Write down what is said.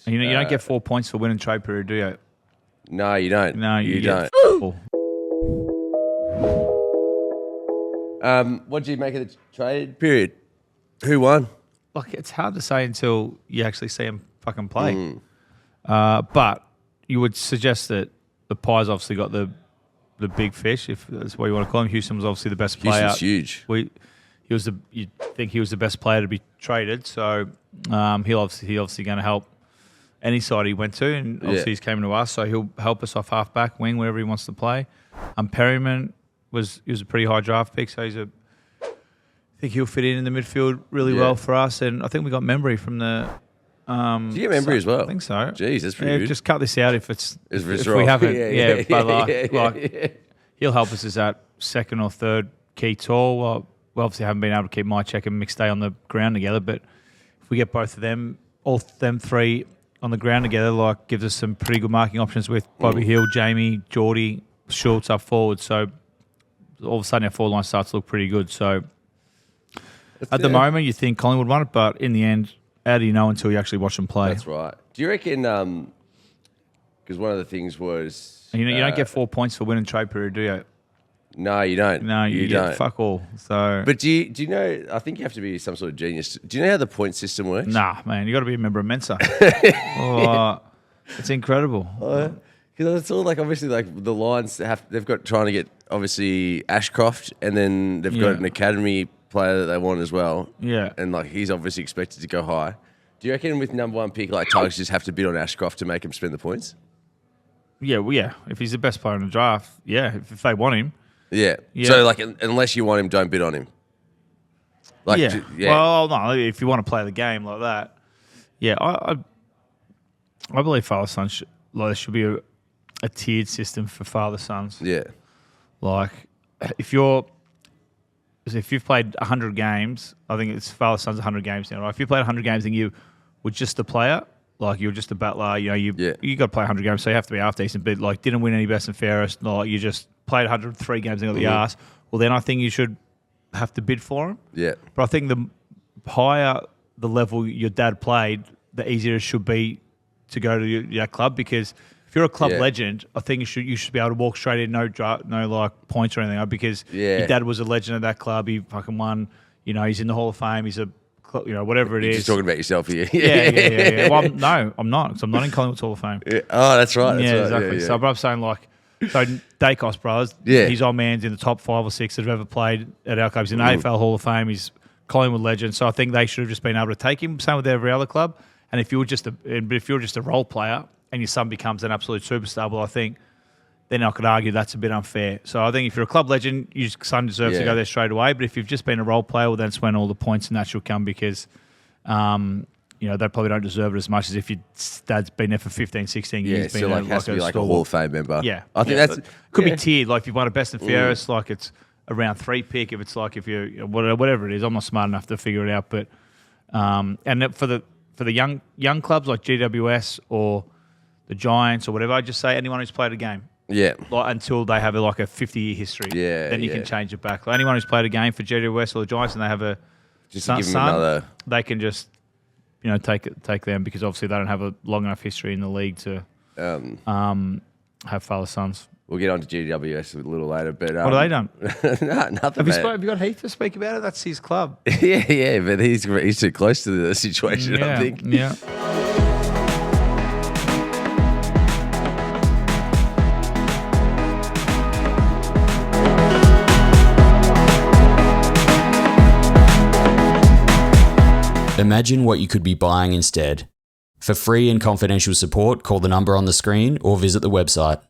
You don't get 4 points for winning trade period, do you? No, you don't. No, you don't. What did you make of the trade period? Who won? Like, it's hard to say until you actually see him fucking play. But you would suggest that the Pies obviously got the big fish, if that's what you want to call him. Houston was obviously the best player. Houston's huge. You'd think he was the best player to be traded, so he obviously going to help any side he went to, and obviously he's came to us, so he'll help us off half-back, wing, wherever he wants to play. Perryman was a pretty high draft pick, so I think he'll fit in the midfield really well for us, and I think we got Membry from the. Did you get Membry as well? I think so. Jeez, that's pretty good. Just cut this out if we wrong. haven't. But he'll help us as that second or third key tall. Well, we obviously haven't been able to keep Mycheck and McStay on the ground together, but if we get both of them, all them three on the ground together, like, gives us some pretty good marking options with Bobby Hill, Jamie, Geordie, Schultz up forward. So all of a sudden our forward line starts to look pretty good. So at the moment you think Collingwood won it, but in the end, how do you know until you actually watch them play? That's right. Do you reckon? Because one of the things was you don't get 4 points for winning trade period, do you? No, you don't. No, you don't. Get fuck all. So, but do you know? I think you have to be some sort of genius. Do you know how the point system works? Nah, man, you got to be a member of Mensa. It's incredible. Because it's all like, obviously, like the Lions they've got trying to get obviously Ashcroft, and then they've got an academy player that they want as well. Yeah, and like he's obviously expected to go high. Do you reckon with number one pick, like Tigers just have to bid on Ashcroft to make him spend the points? Yeah, well, yeah. If he's the best player in the draft, if they want him. Yeah. So, like, unless you want him, don't bid on him. Like, Well, no, if you want to play the game like that, I believe father-son there should be a tiered system for father-sons. Yeah. Like, if you've played 100 games, I think it's father-son's 100 games now, right? If you played 100 games and you were just a player, like you're just a battler, you got to play 100 games, so you have to be half decent, but like didn't win any best and fairest, like you just played 103 games and got the arse, well then I think you should have to bid for him. Yeah. But I think the higher the level your dad played, the easier it should be to go to your club, because if you're a club legend, I think you should be able to walk straight in, no like points or anything, because your dad was a legend of that club. He fucking won. He's in the Hall of Fame. He's whatever it is. You're just talking about yourself here. Yeah. Well, no, I'm not. Because I'm not in Collingwood's Hall of Fame. Yeah. Oh, that's right. That's right. Exactly. Yeah. So, but I'm saying, like, so Dacos brothers, his old man's in the top 5 or 6 that have ever played at our club. He's in the AFL Hall of Fame. He's Collingwood legend. So I think they should have just been able to take him. Same with every other club. And if you're just a role player and your son becomes an absolute superstar, well, I think then I could argue that's a bit unfair. So I think if you're a club legend, your son deserves to go there straight away. But if you've just been a role player, well, that's when all the points and that should come, because they probably don't deserve it as much as if your dad's been there for 15, 16 years. Yeah, so like has to be like a Hall of Fame member. Yeah. I think that's... Could be tiered. Like if you've won a best and fairest, like it's a round 3 pick. If it's like if you're whatever it is, I'm not smart enough to figure it out. But and for the young clubs like GWS or the Giants or whatever, I just say anyone who's played a game. Yeah. Like, until they have a 50-year history. Yeah. Then you can change it back. Like anyone who's played a game for GWS or the Giants and they have a just son, to give them another... they can just take them, because obviously they don't have a long enough history in the league to have father sons. We'll get on to GWS a little later, but what have they done? No, nothing. Have you got Heath to speak about it? That's his club. yeah, but he's too close to the situation. I think. Yeah. Imagine what you could be buying instead. For free and confidential support, call the number on the screen or visit the website.